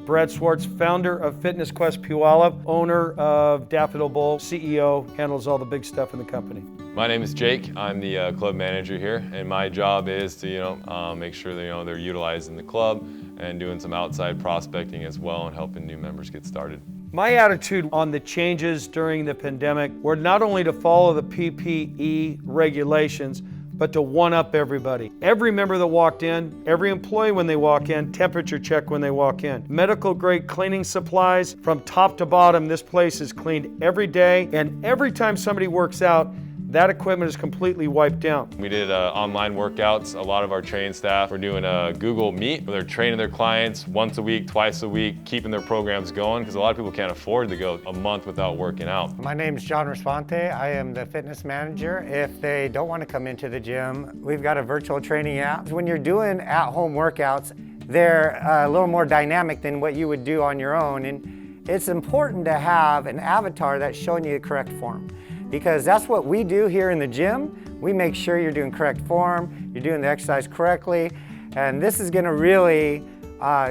Brad Swartz, founder of Fitness Quest Puyallup, owner of Daffodil Bowl, CEO, handles all the big stuff in the company. My name is Jake. I'm the club manager here, and my job is to make sure that they're utilizing the club and doing some outside prospecting as well and helping new members get started. My attitude on the changes during the pandemic were not only to follow the PPE regulations, but to one-up everybody. Every member that walked in, every employee when they walk in, temperature check when they walk in. Medical grade cleaning supplies from top to bottom. This place is cleaned every day, and every time somebody works out, that equipment is completely wiped out. We did online workouts. A lot of our training staff were doing a Google Meet where they're training their clients once a week, twice a week, keeping their programs going because a lot of people can't afford to go a month without working out. My name is John Responte. I am the fitness manager. If they don't want to come into the gym, we've got a virtual training app. When you're doing at-home workouts, they're a little more dynamic than what you would do on your own. And it's important to have an avatar that's showing you the correct form, because that's what we do here in the gym. We make sure you're doing correct form, you're doing the exercise correctly, and this is gonna really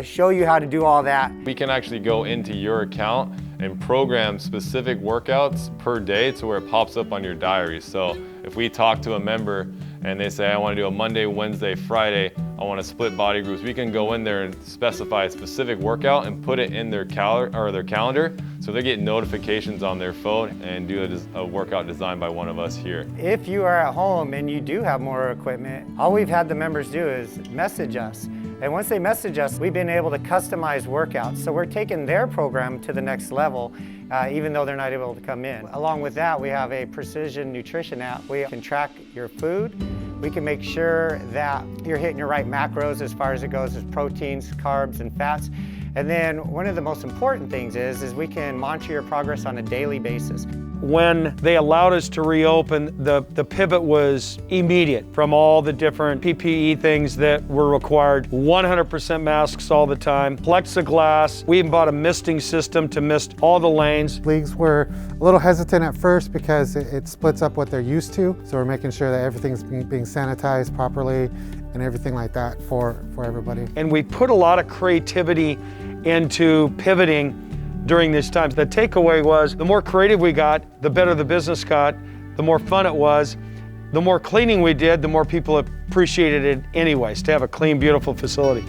show you how to do all that. We can actually go into your account and program specific workouts per day to where it pops up on your diary. So if we talk to a member and they say, I want to do a Monday, Wednesday, Friday, I want to split body groups, we can go in there and specify a specific workout and put it in their calendar so they get notifications on their phone and do a workout designed by one of us here. If you are at home and you do have more equipment, all we've had the members do is message us. And once they message us, we've been able to customize workouts. So we're taking their program to the next level, even though they're not able to come in. Along with that, we have a precision nutrition app. We can track your food. We can make sure that you're hitting your right macros as far as it goes as proteins, carbs, and fats. And then one of the most important things is we can monitor your progress on a daily basis. When they allowed us to reopen, the pivot was immediate from all the different PPE things that were required. 100% masks all the time, plexiglass. We even bought a misting system to mist all the lanes. Leagues were a little hesitant at first because it splits up what they're used to. So we're making sure that everything's being sanitized properly and everything like that for everybody. And we put a lot of creativity into pivoting during these times. The takeaway was the more creative we got, the better the business got, the more fun it was. The more cleaning we did, the more people appreciated it anyways, to have a clean, beautiful facility.